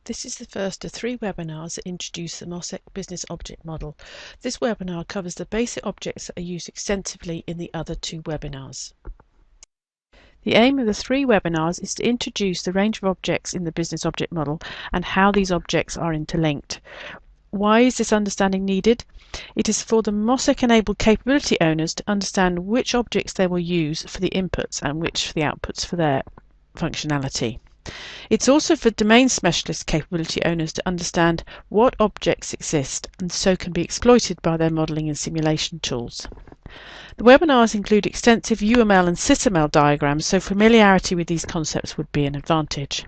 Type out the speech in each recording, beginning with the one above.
This is the first of 3 webinars that introduce the MoSSEC Business Object Model. This webinar covers the basic objects that are used extensively in the other 2 webinars. The aim of the 3 webinars is to introduce the range of objects in the Business Object Model and how these objects are interlinked. Why is this understanding needed? It is for the MoSSEC-enabled capability owners to understand which objects they will use for the inputs and which for the outputs for their functionality. It's also for domain specialist capability owners to understand what objects exist and so can be exploited by their modelling and simulation tools. The webinars include extensive UML and SysML diagrams, so familiarity with these concepts would be an advantage.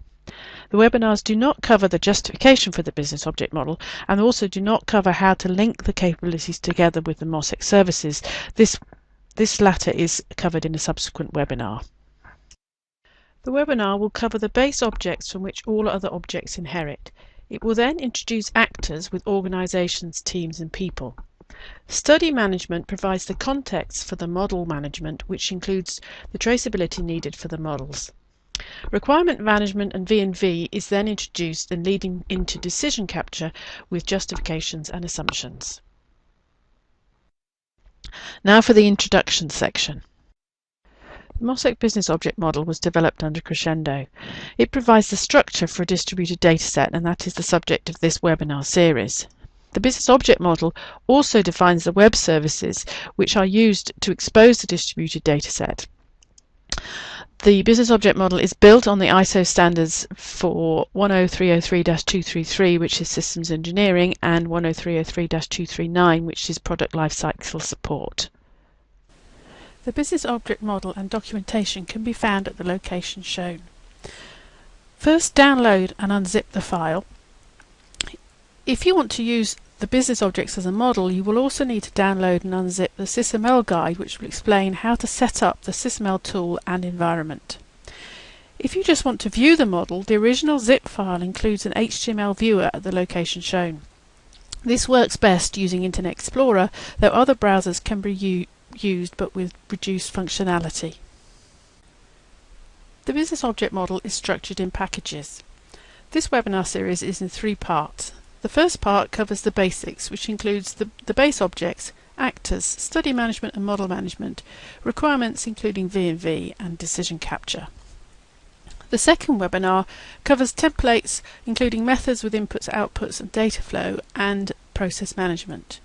The webinars do not cover the justification for the business object model and also do not cover how to link the capabilities together with the MoSSEC services. This latter is covered in a subsequent webinar. The webinar will cover the base objects from which all other objects inherit. It will then introduce actors with organisations, teams and people. Study management provides the context for the model management, which includes the traceability needed for the models. Requirement management and V&V is then introduced and leading into decision capture with justifications and assumptions. Now for the introduction section. The MoSSEC Business Object Model was developed under Crescendo. It provides the structure for a distributed dataset, and that is the subject of this webinar series. The Business Object Model also defines the web services which are used to expose the distributed dataset. The Business Object Model is built on the ISO standards for 10303-233, which is Systems Engineering, and 10303-239, which is Product Lifecycle Support. The Business Object Model and documentation can be found at the location shown. First, download and unzip the file. If you want to use the business objects as a model, you will also need to download and unzip the SysML guide, which will explain how to set up the SysML tool and environment. If you just want to view the model, the original zip file includes an HTML viewer at the location shown. This works best using Internet Explorer, though other browsers can be used but with reduced functionality. The Business Object Model is structured in packages. This webinar series is in 3 parts. The first part covers the basics, which includes the base objects, actors, study management and model management, requirements including V&V and decision capture. The second webinar covers templates including methods with inputs, outputs and data flow and process management.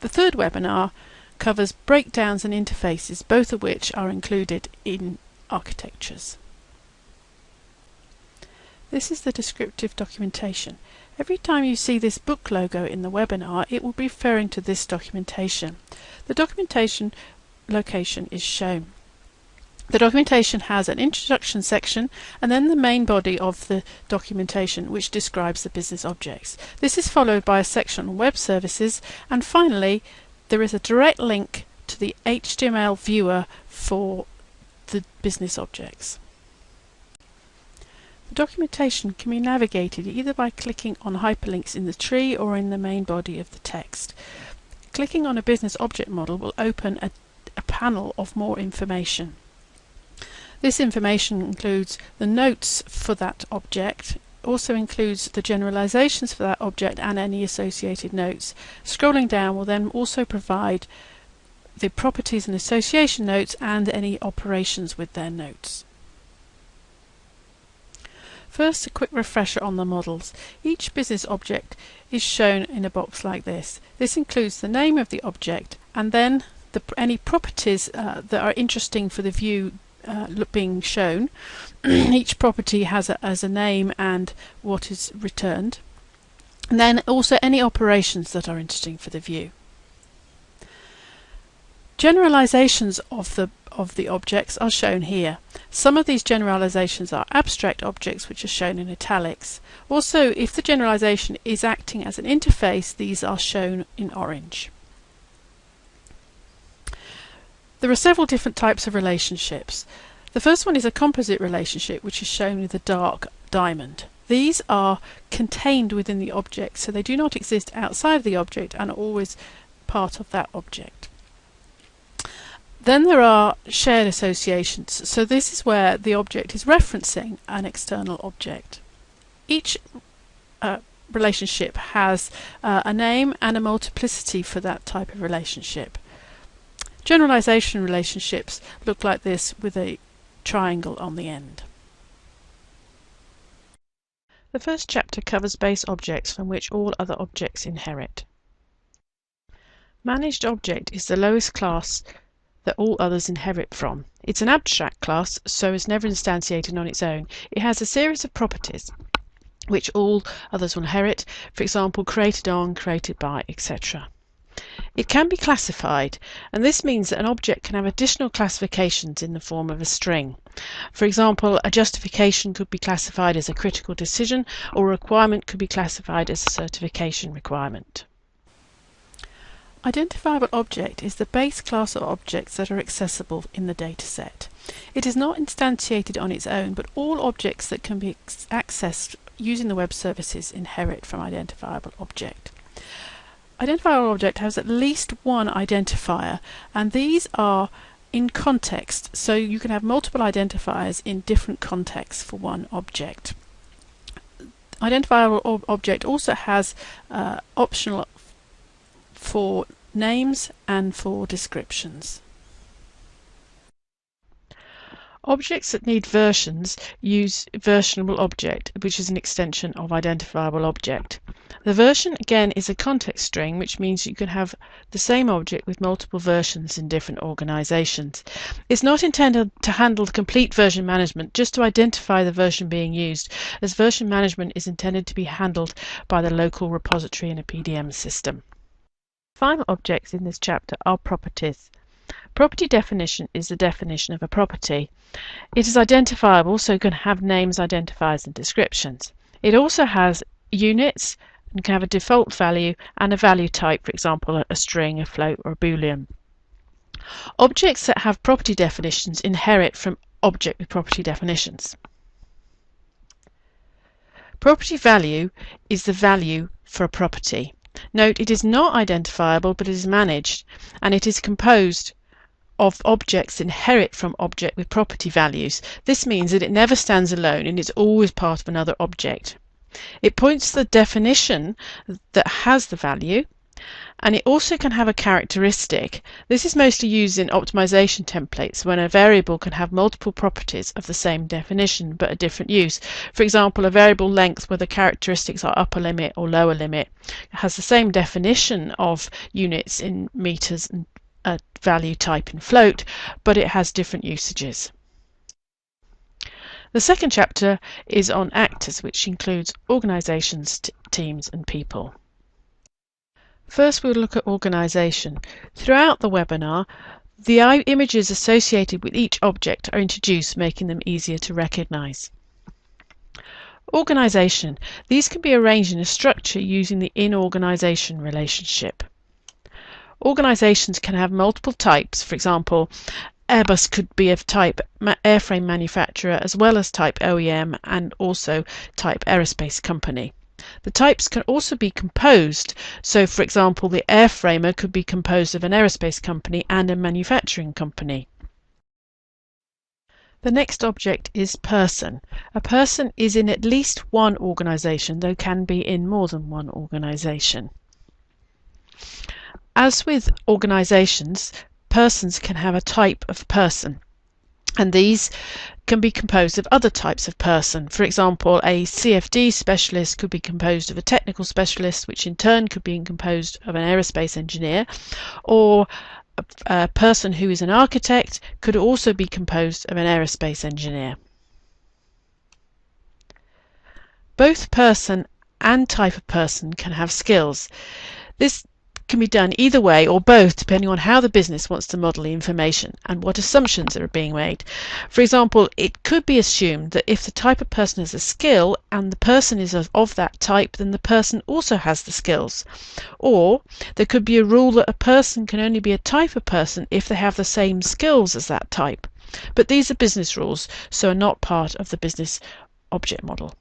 The third webinar covers breakdowns and interfaces, both of which are included in architectures. This is the descriptive documentation. Every time you see this book logo in the webinar, it will be referring to this documentation. The documentation location is shown. The documentation has an introduction section and then the main body of the documentation, which describes the business objects. This is followed by a section on web services, and finally there is a direct link to the HTML viewer for the business objects. The documentation can be navigated either by clicking on hyperlinks in the tree or in the main body of the text. Clicking on a business object model will open a panel of more information. This information includes the notes for that object, also includes the generalizations for that object and any associated notes. Scrolling down will then also provide the properties and association notes and any operations with their notes. First, a quick refresher on the models. Each business object is shown in a box like this. This includes the name of the object and then any properties that are interesting for the view being shown. Each property has a name and what is returned. And then also any operations that are interesting for the view. Generalizations of the objects are shown here. Some of these generalizations are abstract objects, which are shown in italics. Also, if the generalization is acting as an interface, these are shown in orange. There are several different types of relationships. The first one is a composite relationship, which is shown with a dark diamond. These are contained within the object, so they do not exist outside of the object and are always part of that object. Then there are shared associations, so this is where the object is referencing an external object. Each relationship has a name and a multiplicity for that type of relationship. Generalization relationships look like this with a triangle on the end. The first chapter covers base objects from which all other objects inherit. Managed object is the lowest class that all others inherit from. It's an abstract class, so it's never instantiated on its own. It has a series of properties which all others will inherit, for example, created on, created by, etc. It can be classified, and this means that an object can have additional classifications in the form of a string. For example, a justification could be classified as a critical decision, or a requirement could be classified as a certification requirement. Identifiable object is the base class of objects that are accessible in the dataset. It is not instantiated on its own, but all objects that can be accessed using the web services inherit from identifiable object. Identifiable object has at least one identifier, and these are in context, so you can have multiple identifiers in different contexts for one object. Identifiable object also has optional for names and for descriptions. Objects that need versions use versionable object, which is an extension of identifiable object. The version again is a context string, which means you can have the same object with multiple versions in different organizations. It's not intended to handle the complete version management, just to identify the version being used, as version management is intended to be handled by the local repository in a PDM system. Final objects in this chapter are properties. Property definition is the definition of a property. It is identifiable, so it can have names, identifiers and descriptions. It also has units and can have a default value and a value type, for example a string, a float or a boolean. Objects that have property definitions inherit from object with property definitions. Property value is the value for a property. Note, it is not identifiable, but it is managed, and it is composed of objects that inherit from object with property values. This means that it never stands alone and it's always part of another object. It points to the definition that has the value, and it also can have a characteristic. This is mostly used in optimization templates when a variable can have multiple properties of the same definition but a different use. For example, a variable length where the characteristics are upper limit or lower limit has the same definition of units in meters and a value type in float, but it has different usages. The second chapter is on actors, which includes organizations, teams and people. First we'll look at organization. Throughout the webinar, the images associated with each object are introduced, making them easier to recognize. Organization. These can be arranged in a structure using the in-organization relationship. Organizations can have multiple types. For example, Airbus could be of type airframe manufacturer as well as type OEM and also type aerospace company. The types can also be composed, so for example the airframer could be composed of an aerospace company and a manufacturing company. The next object is person. A person is in at least one organization, though can be in more than one organization. As with organizations, persons can have a type of person, and these can be composed of other types of person. For example, a CFD specialist could be composed of a technical specialist, which in turn could be composed of an aerospace engineer, or a person who is an architect could also be composed of an aerospace engineer. Both person and type of person can have skills. This can be done either way or both, depending on how the business wants to model the information and what assumptions are being made. For example, it could be assumed that if the type of person has a skill and the person is of that type, then the person also has the skills. Or there could be a rule that a person can only be a type of person if they have the same skills as that type. But these are business rules, so are not part of the business object model.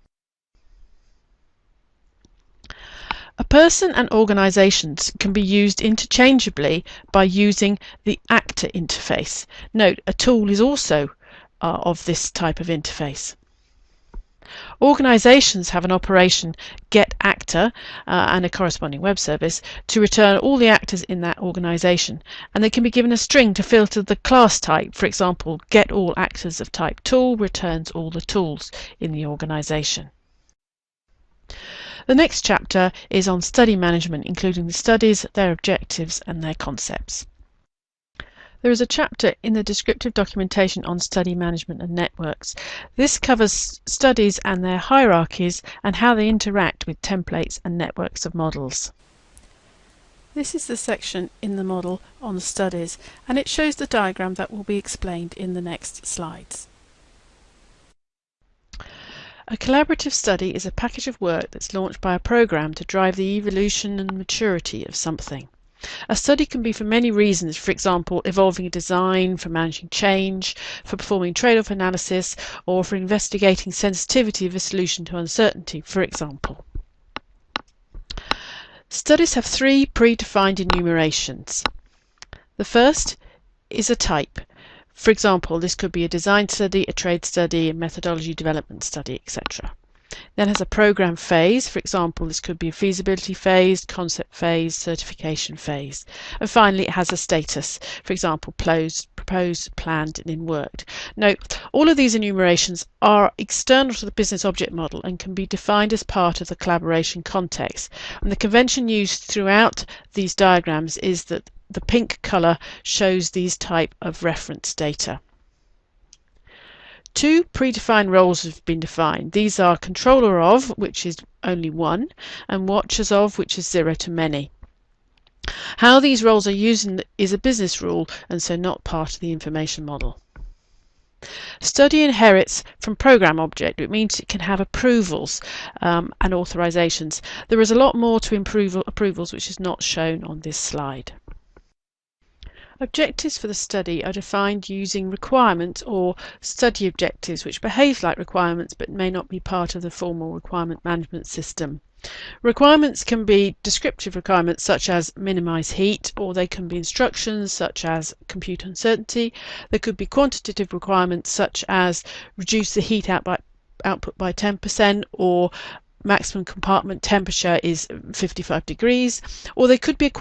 A person and organizations can be used interchangeably by using the actor interface. Note, a tool is also of this type of interface. Organisations have an operation getActor and a corresponding web service to return all the actors in that organisation, and they can be given a string to filter the class type. For example, getAllActors of type tool returns all the tools in the organisation. The next chapter is on study management, including the studies, their objectives and their concepts. There is a chapter in the descriptive documentation on study management and networks. This covers studies and their hierarchies and how they interact with templates and networks of models. This is the section in the model on studies, and it shows the diagram that will be explained in the next slides. A collaborative study is a package of work that's launched by a program to drive the evolution and maturity of something. A study can be for many reasons, for example, evolving a design, for managing change, for performing trade-off analysis, or for investigating sensitivity of a solution to uncertainty, for example. Studies have three predefined enumerations. The first is a type. For example, this could be a design study, a trade study, a methodology development study, etc. Then has a program phase. For example, this could be a feasibility phase, concept phase, certification phase. And finally, it has a status. For example, proposed, planned, and in work. Note, all of these enumerations are external to the business object model and can be defined as part of the collaboration context. And the convention used throughout these diagrams is that the pink colour shows these type of reference data. Two predefined roles have been defined. These are controller of, which is only one, and watchers of, which is 0 to many. How these roles are used is a business rule and so not part of the information model. Study inherits from program object. It means it can have approvals and authorizations. There is a lot more to approvals which is not shown on this slide. Objectives for the study are defined using requirements or study objectives, which behave like requirements but may not be part of the formal requirement management system. Requirements can be descriptive requirements such as minimize heat, or they can be instructions such as compute uncertainty. There could be quantitative requirements such as reduce the heat output by 10%, or maximum compartment temperature is 55 degrees, or they could be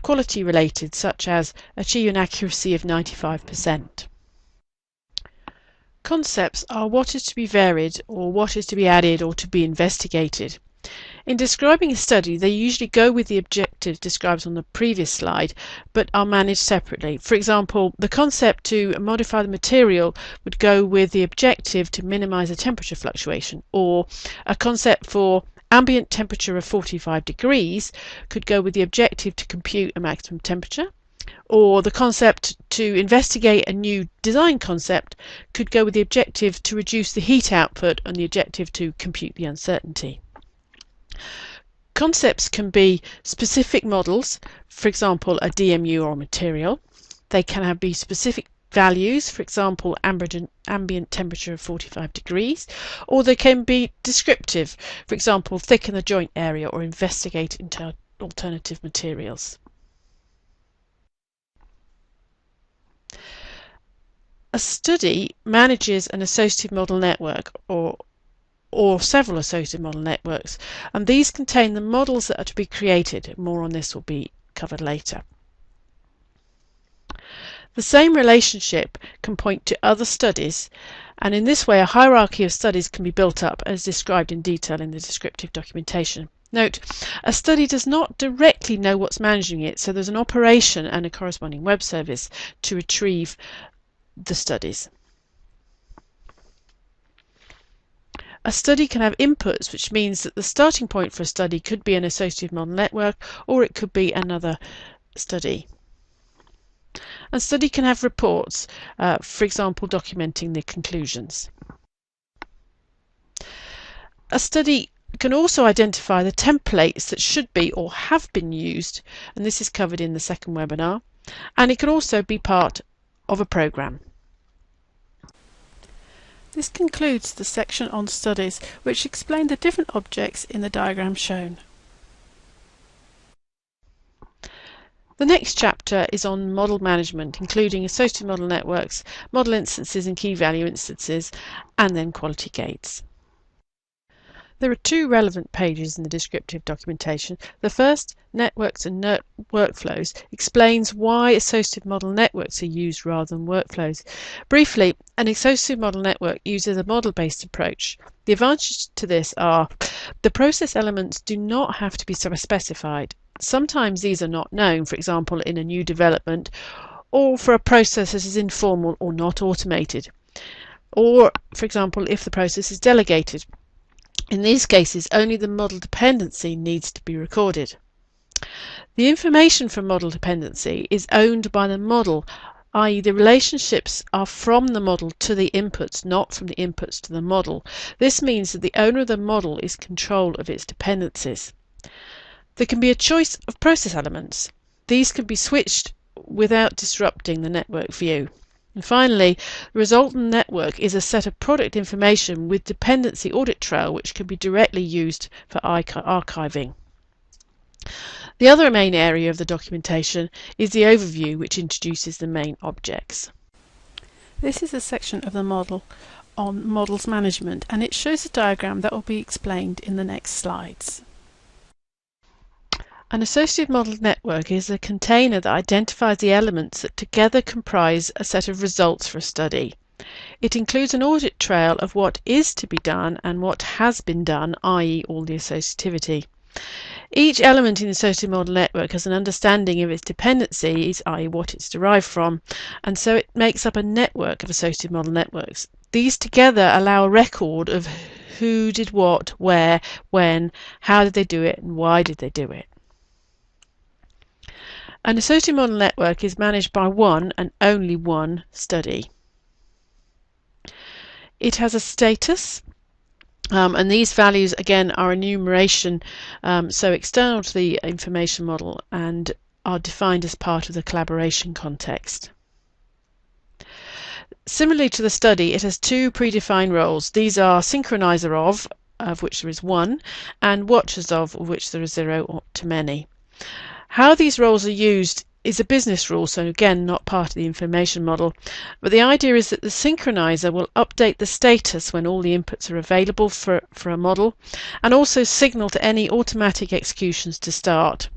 quality related, such as achieve an accuracy of 95%. Concepts are what is to be varied, or what is to be added or to be investigated. In describing a study, they usually go with the objectives described on the previous slide, but are managed separately. For example, the concept to modify the material would go with the objective to minimize the temperature fluctuation, or a concept for ambient temperature of 45 degrees could go with the objective to compute a maximum temperature, or the concept to investigate a new design concept could go with the objective to reduce the heat output and the objective to compute the uncertainty. Concepts can be specific models, for example a DMU or material. They can be specific values, for example ambient temperature of 45 degrees, or they can be descriptive, for example thicken the joint area or investigate into alternative materials. A study manages an associative model network or several associative model networks, and these contain the models that are to be created. More on this will be covered later. The same relationship can point to other studies, and in this way a hierarchy of studies can be built up as described in detail in the descriptive documentation. Note, a study does not directly know what's managing it, so there's an operation and a corresponding web service to retrieve the studies. A study can have inputs, which means that the starting point for a study could be an associative model network, or it could be another study. A study can have reports, for example documenting the conclusions. A study can also identify the templates that should be or have been used, and this is covered in the second webinar, and it can also be part of a program. This concludes the section on studies, which explain the different objects in the diagram shown. The next chapter is on model management, including associative model networks, model instances and key value instances, and then quality gates. There are two relevant pages in the descriptive documentation. The first, Networks and Workflows, explains why associative model networks are used rather than workflows. Briefly, an associative model network uses a model-based approach. The advantages to this are the process elements do not have to be specified. Sometimes these are not known, for example in a new development, or for a process that is informal or not automated, or for example if the process is delegated. In these cases, only the model dependency needs to be recorded. The information from model dependency is owned by the model, i.e. the relationships are from the model to the inputs, not from the inputs to the model. This means that the owner of the model is in control of its dependencies. There can be a choice of process elements. These can be switched without disrupting the network view. And finally, the resultant network is a set of product information with dependency audit trail which can be directly used for archiving. The other main area of the documentation is the overview, which introduces the main objects. This is a section of the model on models management, and it shows a diagram that will be explained in the next slides. An associative model network is a container that identifies the elements that together comprise a set of results for a study. It includes an audit trail of what is to be done and what has been done, i.e. all the associativity. Each element in the associative model network has an understanding of its dependencies, i.e. what it's derived from, and so it makes up a network of associative model networks. These together allow a record of who did what, where, when, how did they do it, and why did they do it. An associative model network is managed by one and only one study. It has a status, and these values again are enumeration, so external to the information model, and are defined as part of the collaboration context. Similarly to the study, it has two predefined roles. These are synchronizer of which there is one, and watchers of which there is 0 to many. How these roles are used is a business rule, so again not part of the information model, but the idea is that the synchronizer will update the status when all the inputs are available for a model, and also signal to any automatic executions to start.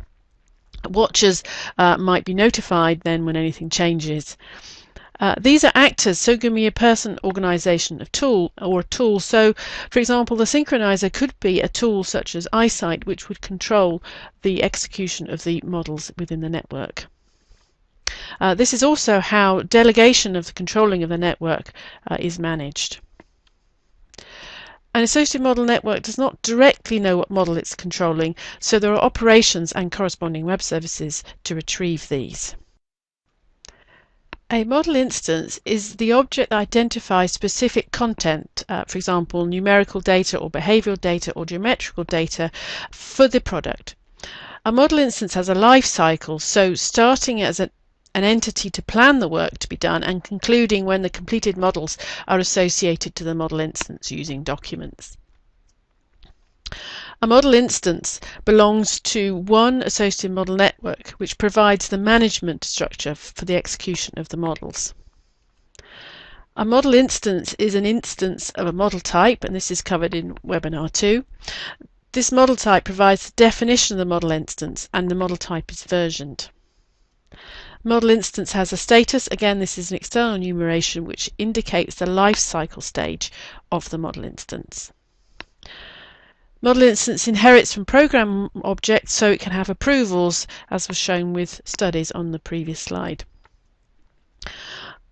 Watchers might be notified then when anything changes. These are actors, so it can be a person, organisation, a tool. So, for example, the synchronizer could be a tool such as eyesight, which would control the execution of the models within the network. This is also how delegation of the controlling of the network is managed. An associative model network does not directly know what model it's controlling, so there are operations and corresponding web services to retrieve these. A model instance is the object that identifies specific content, for example numerical data or behavioural data or geometrical data for the product. A model instance has a life cycle, so starting as an entity to plan the work to be done and concluding when the completed models are associated to the model instance using documents. A model instance belongs to one associative model network which provides the management structure for the execution of the models. A model instance is an instance of a model type, and this is covered in Webinar 2. This model type provides the definition of the model instance, and the model type is versioned. Model instance has a status. Again, this is an external enumeration which indicates the life cycle stage of the model instance. Model instance inherits from program objects, so it can have approvals, as was shown with studies on the previous slide.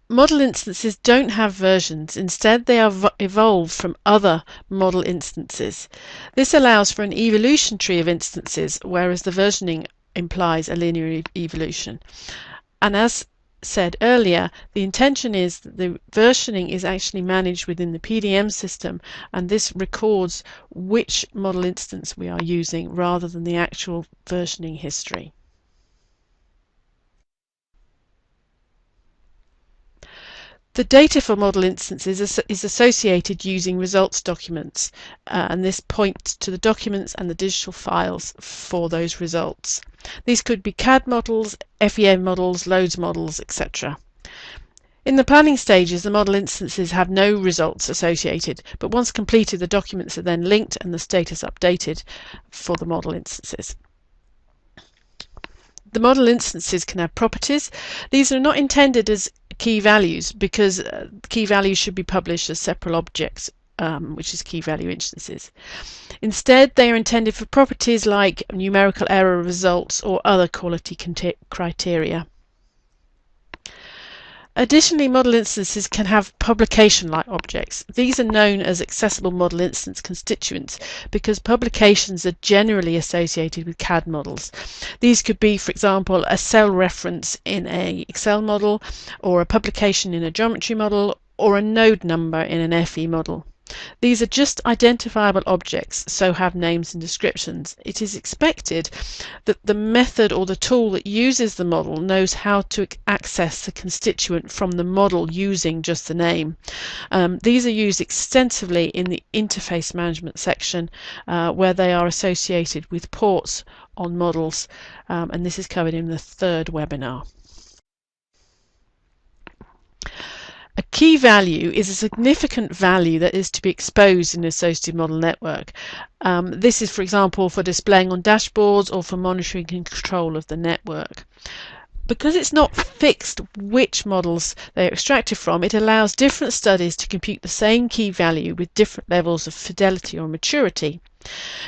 Model instances don't have versions. Instead, they are evolved from other model instances. This allows for an evolution tree of instances, whereas the versioning implies a linear evolution. And as said earlier, the intention is that the versioning is actually managed within the PDM system, and this records which model instance we are using rather than the actual versioning history. The data for model instances is associated using results documents, and this points to the documents and the digital files for those results. These could be CAD models, FEM models, loads models, etc. In the planning stages, the model instances have no results associated, but once completed, the documents are then linked and the status updated for the model instances. The model instances can have properties. These are not intended as key values because key values should be published as separate objects, which is key value instances. Instead, they are intended for properties like numerical error results or other quality criteria. Additionally, model instances can have publication-like objects. These are known as accessible model instance constituents because publications are generally associated with CAD models. These could be, for example, a cell reference in an Excel model, or a publication in a geometry model, or a node number in an FE model. These are just identifiable objects, so have names and descriptions. It is expected that the method or the tool that uses the model knows how to access the constituent from the model using just the name. These are used extensively in the interface management section where they are associated with ports on models, and this is covered in the third webinar. A key value is a significant value that is to be exposed in an associative model network. This is, for example, for displaying on dashboards or for monitoring and control of the network. Because it's not fixed which models they are extracted from, it allows different studies to compute the same key value with different levels of fidelity or maturity.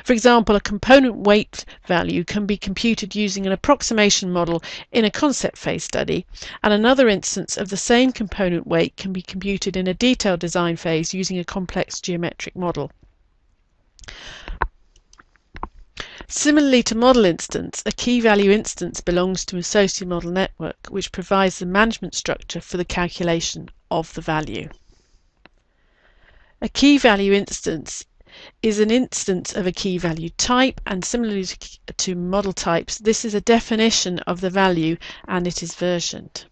For example, a component weight value can be computed using an approximation model in a concept phase study, and another instance of the same component weight can be computed in a detailed design phase using a complex geometric model. Similarly to model instance, a key value instance belongs to an associative model network, which provides the management structure for the calculation of the value. A key value instance is an instance of a key value type, and similarly to model types, this is a definition of the value and it is versioned.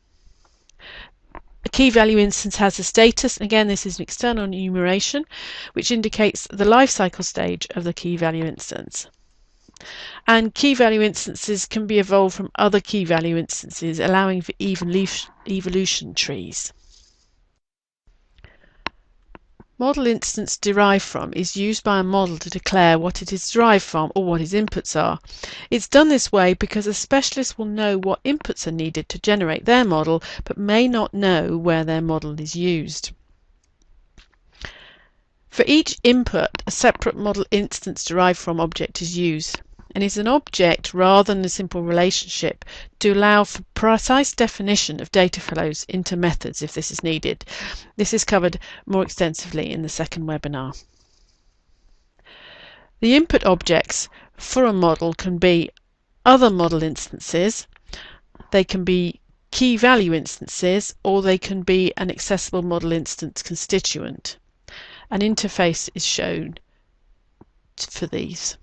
A key value instance has a status. Again, this is an external enumeration which indicates the life cycle stage of the key value instance. And key value instances can be evolved from other key value instances, allowing for evolution trees. Model instance derived from is used by a model to declare what it is derived from or what its inputs are. It's done this way because a specialist will know what inputs are needed to generate their model, but may not know where their model is used. For each input, a separate model instance derived from object is used, and is an object rather than a simple relationship to allow for precise definition of data flows into methods if this is needed. This is covered more extensively in the second webinar. The input objects for a model can be other model instances, they can be key value instances, or they can be an accessible model instance constituent. An interface is shown for these.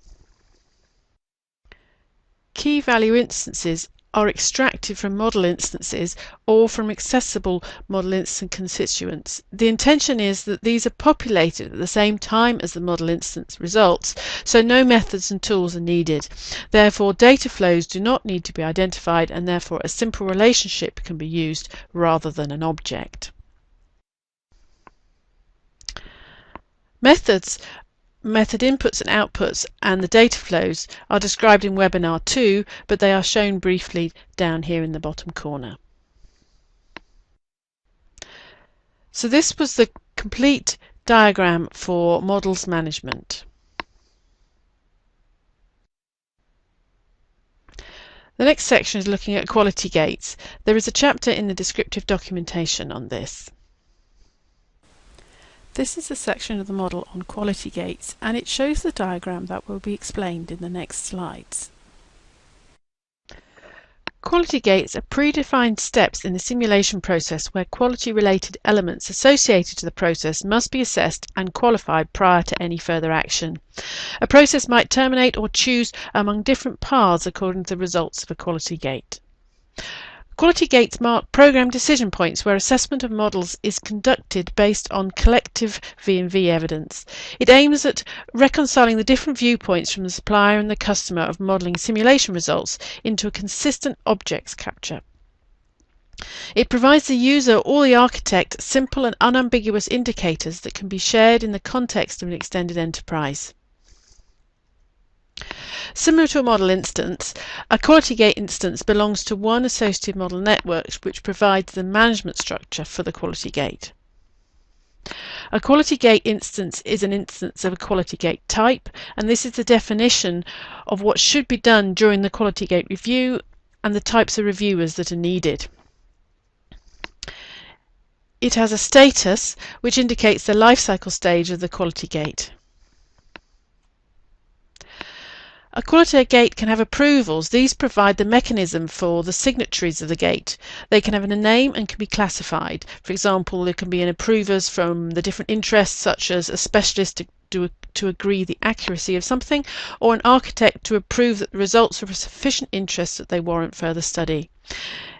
Key value instances are extracted from model instances or from accessible model instance constituents. The intention is that these are populated at the same time as the model instance results, so no methods and tools are needed. Therefore, data flows do not need to be identified, and therefore a simple relationship can be used rather than an object. Methods, method inputs and outputs, and the data flows are described in Webinar 2, but they are shown briefly down here in the bottom corner. So this was the complete diagram for models management. The next section is looking at quality gates. There is a chapter in the descriptive documentation on this. This is a section of the model on quality gates, and it shows the diagram that will be explained in the next slides. Quality gates are predefined steps in the simulation process where quality-related elements associated to the process must be assessed and qualified prior to any further action. A process might terminate or choose among different paths according to the results of a quality gate. Quality gates mark program decision points where assessment of models is conducted based on collective V&V evidence. It aims at reconciling the different viewpoints from the supplier and the customer of modelling simulation results into a consistent objects capture. It provides the user or the architect simple and unambiguous indicators that can be shared in the context of an extended enterprise. Similar to a model instance, a quality gate instance belongs to one associative model network which provides the management structure for the quality gate. A quality gate instance is an instance of a quality gate type, and this is the definition of what should be done during the quality gate review and the types of reviewers that are needed. It has a status which indicates the lifecycle stage of the quality gate. A quality gate can have approvals. These provide the mechanism for the signatories of the gate. They can have a name and can be classified. For example, there can be an approvers from the different interests, such as a specialist to agree the accuracy of something, or an architect to approve that the results are of sufficient interest that they warrant further study.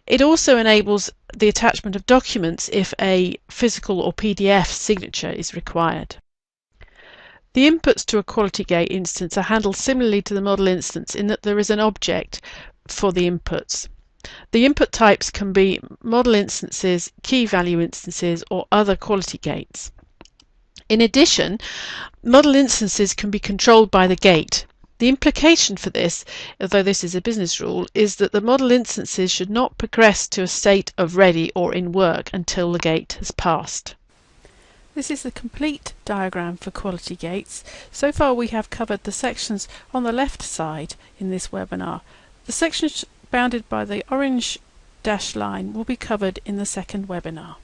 It also enables the attachment of documents if a physical or PDF signature is required. The inputs to a quality gate instance are handled similarly to the model instance in that there is an object for the inputs. The input types can be model instances, key value instances, or other quality gates. In addition, model instances can be controlled by the gate. The implication for this, although this is a business rule, is that the model instances should not progress to a state of ready or in work until the gate has passed. This is the complete diagram for quality gates. So far we have covered the sections on the left side in this webinar. The sections bounded by the orange dashed line will be covered in the second webinar.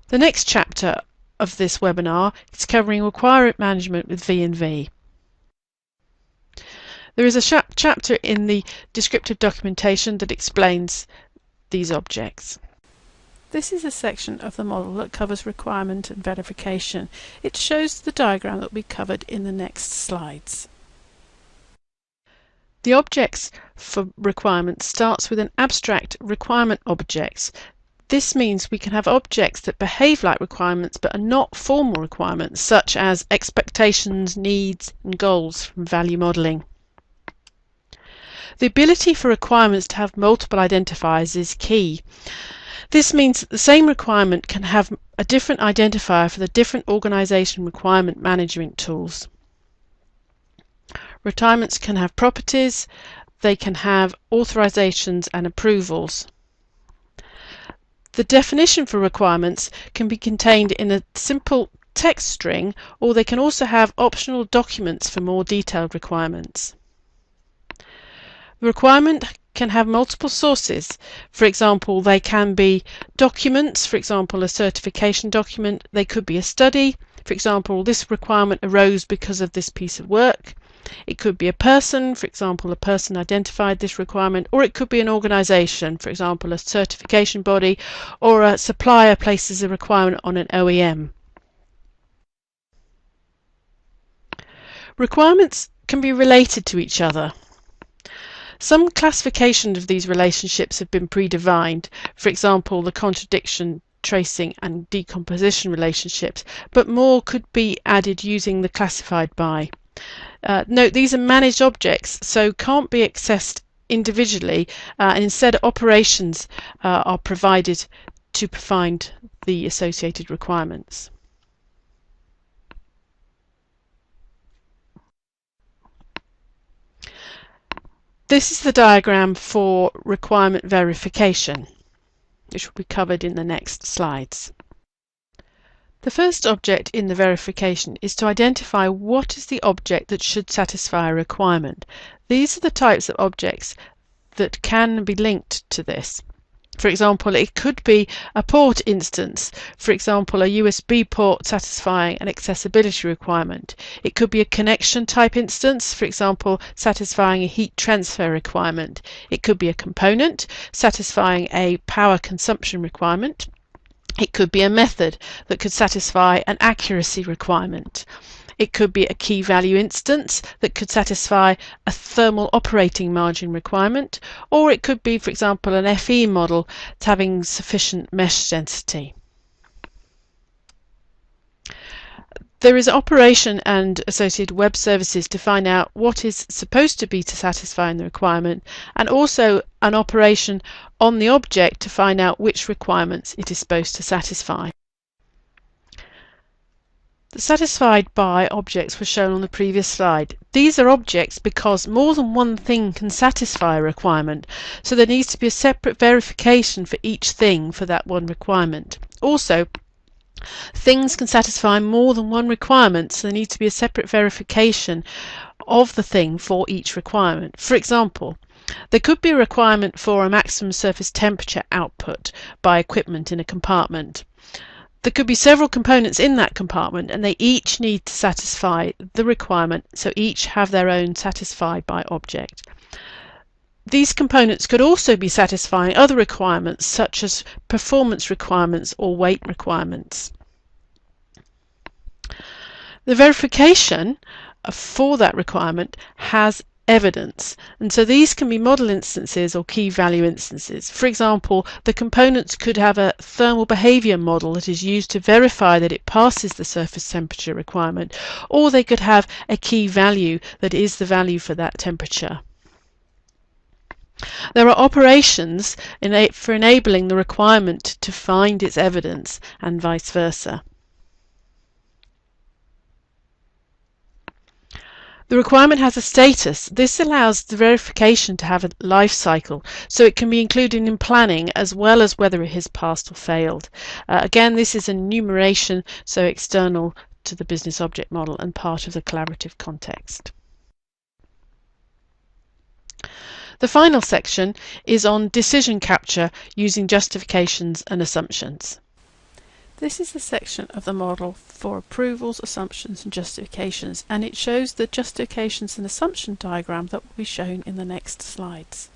The next chapter of this webinar is covering requirement management with V&V. There is a chapter in the descriptive documentation that explains these objects. This is a section of the model that covers requirement and verification. It shows the diagram that will be covered in the next slides. The objects for requirements starts with an abstract requirement objects. This means we can have objects that behave like requirements but are not formal requirements, such as expectations, needs, and goals from value modelling. The ability for requirements to have multiple identifiers is key. This means that the same requirement can have a different identifier for the different organisation requirement management tools. Requirements can have properties, they can have authorizations and approvals. The definition for requirements can be contained in a simple text string, or they can also have optional documents for more detailed requirements. The requirement can have multiple sources. For example, they can be documents, for example a certification document. They could be a study. For example, this requirement arose because of this piece of work. It could be a person, for example a person identified this requirement, or it could be an organisation, for example a certification body, or a supplier places a requirement on an OEM. Requirements can be related to each other. Some classification of these relationships have been predefined, for example the contradiction, tracing and decomposition relationships, but more could be added using the classified by. Note these are managed objects, so can't be accessed individually, and instead operations are provided to find the associated requirements. This is the diagram for requirement verification, which will be covered in the next slides. The first object in the verification is to identify what is the object that should satisfy a requirement. These are the types of objects that can be linked to this. For example, it could be a port instance, for example a USB port satisfying an accessibility requirement. It could be a connection type instance, for example satisfying a heat transfer requirement. It could be a component satisfying a power consumption requirement. It could be a method that could satisfy an accuracy requirement. It could be a key value instance that could satisfy a thermal operating margin requirement, or it could be, for example, an FE model having sufficient mesh density. There is operation and associated web services to find out what is supposed to be to satisfy the requirement, and also an operation on the object to find out which requirements it is supposed to satisfy. The satisfied by objects were shown on the previous slide. These are objects because more than one thing can satisfy a requirement, so there needs to be a separate verification for each thing for that one requirement. Also, things can satisfy more than one requirement, so there needs to be a separate verification of the thing for each requirement. For example, there could be a requirement for a maximum surface temperature output by equipment in a compartment. There could be several components in that compartment, and they each need to satisfy the requirement, so each have their own satisfied by object. These components could also be satisfying other requirements, such as performance requirements or weight requirements. The verification for that requirement has evidence, and so these can be model instances or key value instances. For example, the components could have a thermal behavior model that is used to verify that it passes the surface temperature requirement, or they could have a key value that is the value for that temperature. There are operations for enabling the requirement to find its evidence, and vice versa. The requirement has a status. This allows the verification to have a life cycle, so it can be included in planning as well as whether it has passed or failed. Again, this is an enumeration, so external to the business object model and part of the collaborative context. The final section is on decision capture using justifications and assumptions. This is the section of the model for approvals, assumptions and justifications, and it shows the justifications and assumption diagram that will be shown in the next slides.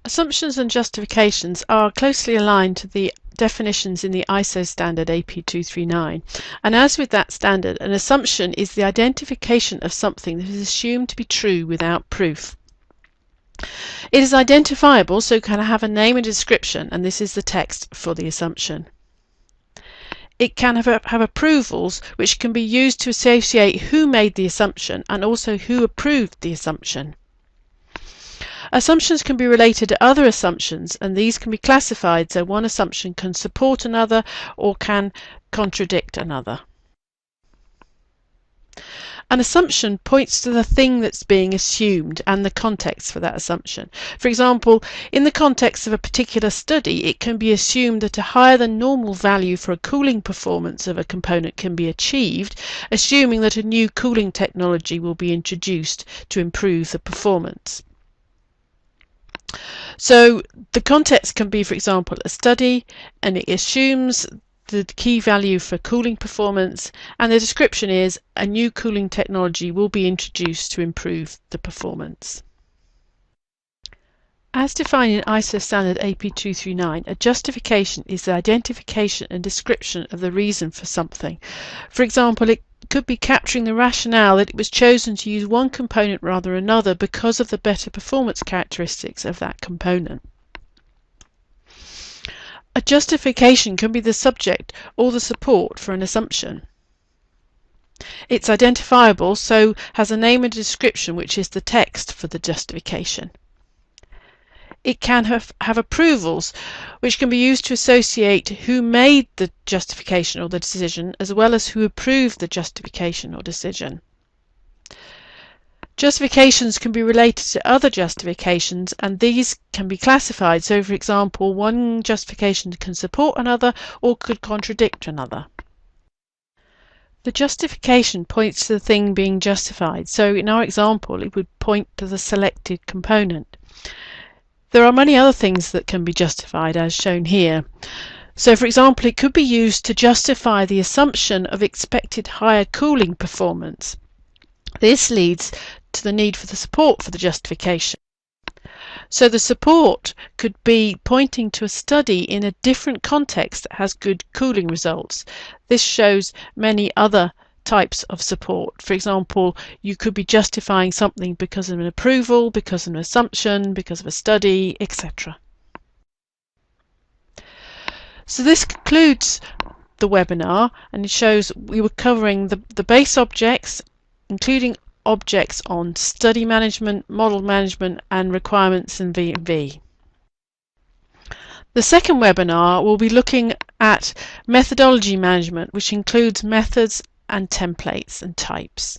Assumptions and justifications are closely aligned to the definitions in the ISO standard AP239, and as with that standard, an assumption is the identification of something that is assumed to be true without proof. It is identifiable, so can have a name and description, and this is the text for the assumption. It can have approvals, which can be used to associate who made the assumption and also who approved the assumption. Assumptions can be related to other assumptions, and these can be classified so one assumption can support another or can contradict another. An assumption points to the thing that's being assumed and the context for that assumption. For example, in the context of a particular study, it can be assumed that a higher than normal value for a cooling performance of a component can be achieved, assuming that a new cooling technology will be introduced to improve the performance. So the context can be, for example, a study, and it assumes the key value for cooling performance, and the description is a new cooling technology will be introduced to improve the performance. As defined in ISO standard AP239, a justification is the identification and description of the reason for something. For example, it could be capturing the rationale that it was chosen to use one component rather than another because of the better performance characteristics of that component. A justification can be the subject or the support for an assumption. It's identifiable, so has a name and description, which is the text for the justification. It can have approvals, which can be used to associate who made the justification or the decision, as well as who approved the justification or decision. Justifications can be related to other justifications, and these can be classified. So, for example, one justification can support another or could contradict another. The justification points to the thing being justified. So, in our example, it would point to the selected component. There are many other things that can be justified, as shown here. So, for example, it could be used to justify the assumption of expected higher cooling performance. This leads to the need for the support for the justification. So the support could be pointing to a study in a different context that has good cooling results. This shows many other types of support. For example, you could be justifying something because of an approval, because of an assumption, because of a study, etc. So this concludes the webinar, and it shows we were covering the base objects, including objects on study management, model management, and requirements in V&V. The second webinar will be looking at methodology management, which includes methods and templates and types.